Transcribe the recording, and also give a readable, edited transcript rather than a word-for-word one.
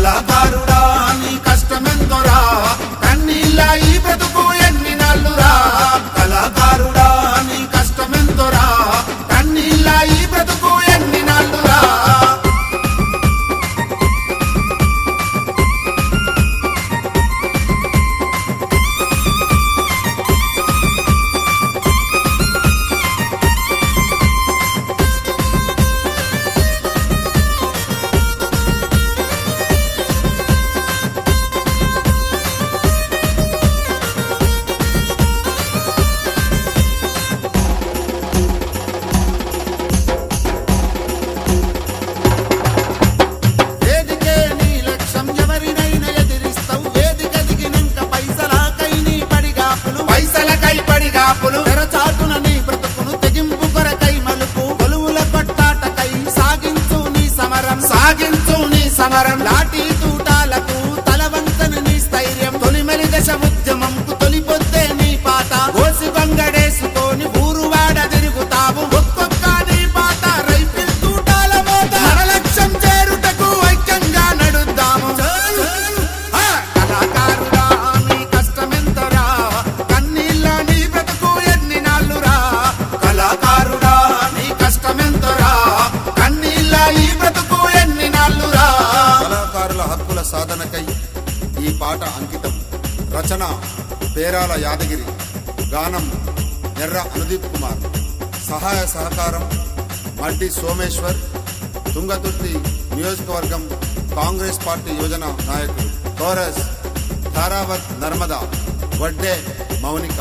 కళాకారుడా నీ కష్టమెంతోరా, కన్నీళ్ళ ఈ బ్రతుకు ఎన్ని నాళ్ళురా. కళాకారుడా నీ కష్టమెంతోరా, కన్నీళ్ళ ఈ బ్రతుకు ఎన్ని నాళ్ళురా. తెరచాటున నీ బ్రతుకును తెగింపు కొరకై మలుపు, కొలువుల కొట్టాటకై సాగించు నీ సమరం, సాగించు నీ సమరం. లాఠీ తూటాలకు తలవంచని నీ స్థైర్యం, తొలిమెలి దశ ఉద్యమంకు తొలిపొద్దే నీ పాట. ఓసి గొంగడేసుకొని ఊరువాడ తిరుగుతావు, ఒక్కొక్క నీ పాట రైఫిల్ తూటాల మోత. మన లక్ష్యం చేరుటకు ఐక్యంగా నడుద్దాము. కళాకారుడా నీ కష్టమెంతరా, కన్నీళ్ళ నీ బ్రతుకు ఎన్ని నాళ్ళురా. కళాకారుడా నీ కష్టమెంతరా, కన్నీళ్ళ ఈ బ్రతుకు ఎన్ని నాళ్ళురా. కళాకారుల హక్కుల సాధనకై ఈ పాట అంకితం. రచన పేరాల యాదగిరి, గానం ఎర్ర అనుదీప్ కుమార్, సహాయ సహకారం మడ్డి సోమేశ్వర్, తుంగతుర్తి నియోజకవర్గం కాంగ్రెస్ పార్టీ యువజన నాయకులు. కోరస్ ధారావత్ నర్మదా, వడ్డే మౌనిక.